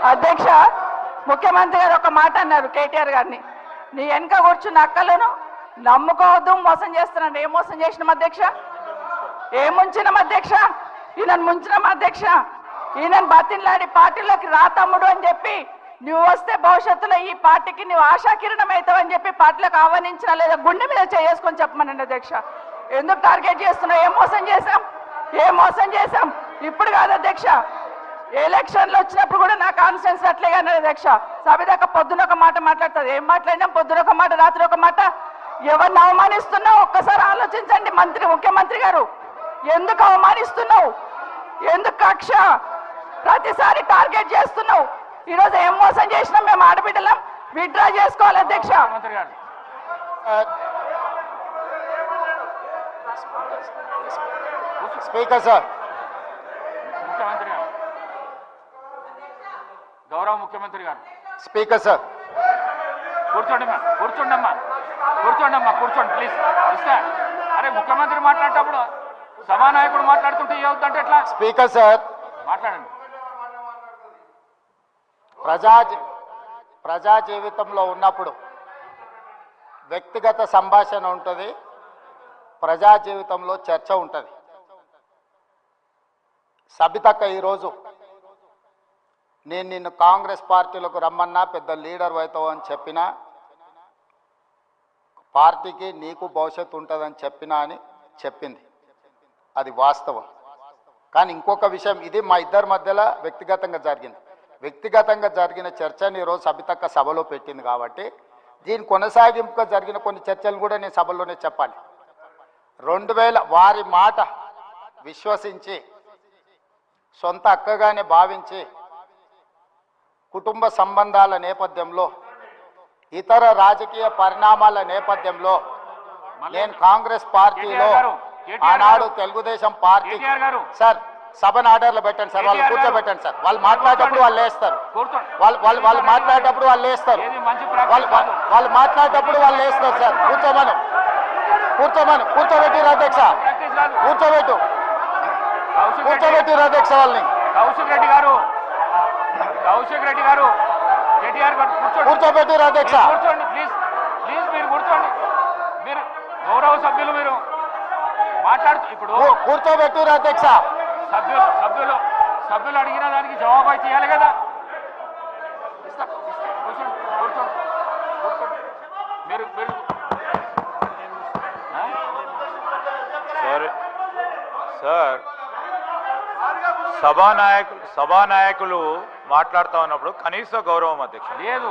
అధ్యక్ష, ముఖ్యమంత్రి గారు ఒక మాట అన్నారు కేటీఆర్ గారిని, నీ వెనక కూర్చున్న అక్కలను నమ్ముకోవద్దు, మోసం చేస్తున్నాడు. ఏం మోసం చేసినాం అధ్యక్ష? ఏం ముంచినాం అధ్యక్ష? ఈయనను ముంచినాం అధ్యక్ష. ఈయనను బతిన్లాడి పార్టీలోకి రా తమ్ముడు అని చెప్పి, నువ్వు వస్తే భవిష్యత్తులో ఈ పార్టీకి నువ్వు ఆశాకిరణం అవుతావు అని చెప్పి పార్టీలోకి ఆహ్వానించినా లేదా గుండె మీద చేసుకొని చెప్పమనండి అధ్యక్ష. ఎందుకు టార్గెట్ చేస్తున్నావు? ఏం మోసం చేశాం? ఏం మోసం చేశాం? ఇప్పుడు కాదు అధ్యక్ష, ఎలక్షన్లు వచ్చినప్పుడు కూడా నా కాన్ఫిడెన్స్ అట్లే కానీ అధ్యక్ష. సభ పొద్దున ఒక మాట మాట్లాడుతుంది. ఏం మాట్లాడినాం? పొద్దున ఒక మాట, రాత్రి ఒక మాట. ఎవరిని అవమానిస్తున్నావు ఒక్కసారి ఆలోచించండి ముఖ్యమంత్రి గారు. ఎందుకు అవమానిస్తున్నావు? ఎందుకు కక్ష? ప్రతిసారి టార్గెట్ చేస్తున్నావు. ఈరోజు ఏం మోసం చేసినాం? మేము ఆడబిడ్డలం విత్డ్రా చేసుకోవాలి అధ్యక్ష. స్పీకర్ సార్, ముఖ్యమంత్రి గారు, గౌరవ ముఖ్యమంత్రి గారు. స్పీకర్ సార్, కూర్చోండి కూర్చోండి ప్లీజ్. ఇస్తా. అరే ముఖ్యమంత్రి మాట్లాడేటప్పుడు సభానాయకుడు మాట్లాడుతుంటే ఏవద్దంటే ఎట్లా? స్పీకర్ సార్, మాట్లాడండి. ప్రజా జీవితంలో ఉన్నప్పుడు వ్యక్తిగత సంభాషణ ఉంటుంది, ప్రజా జీవితంలో చర్చ ఉంటుంది. సబితక్క ఈరోజు నేను నిన్ను కాంగ్రెస్ పార్టీలోకి రమ్మన్నా, పెద్ద లీడర్ అవుతావు అని చెప్పినా, పార్టీకి నీకు భవిష్యత్తు ఉంటుందని చెప్పినా అని చెప్పింది. అది వాస్తవం. కానీ ఇంకొక విషయం, ఇది మా ఇద్దరి మధ్యలో వ్యక్తిగతంగా జరిగిన చర్చని ఈరోజు సబితక్క సభలో పెట్టింది కాబట్టి దీని కొనసాగింపుగా జరిగిన కొన్ని చర్చలు కూడా నేను సభలోనే చెప్పాలి. 2000 వారి మాట విశ్వసించి సొంత అక్కగానే భావించి కుటుంబ సంబంధాల నేపథ్యంలో, ఇతర రాజకీయ పరిణామాల నేపథ్యంలో నేను కాంగ్రెస్ పార్టీలో ఆనాడు తెలుగుదేశం పార్టీ సార్ సభను ఆర్డర్లో పెట్టండి సార్, వాళ్ళు కూర్చోబెట్టండి సార్. వాళ్ళు మాట్లాడేటప్పుడు వాళ్ళు లేస్తారు, వాళ్ళు మాట్లాడేటప్పుడు వాళ్ళు లేస్తారు, వాళ్ళు మాట్లాడేటప్పుడు వాళ్ళు లేస్తారు సార్. కూర్చోబెట్టిరు అధ్యక్ష, కూర్చోబెట్టిరు అధ్యక్ష వాళ్ళని. కౌశిక్ రెడ్డి గారు కేటీఆర్ గారు కూర్చోబెట్టిరు అధ్యక్ష. కూర్చోండి ప్లీజ్ మీరు కూర్చోండి. మీరు గౌరవ సభ్యులు, మీరు మాట్లాడుతూ ఇప్పుడు కూర్చోబెట్టిరు అధ్యక్ష. సభ్యులు అడిగిన దానికి జవాబు అయితే ఇవ్వాలి కదా. కూర్చోండి మీరు సార్, సభానాయకులు మాట్లాడుతూ ఉన్నప్పుడు కనీస గౌరవం అధ్యక్ష లేదు.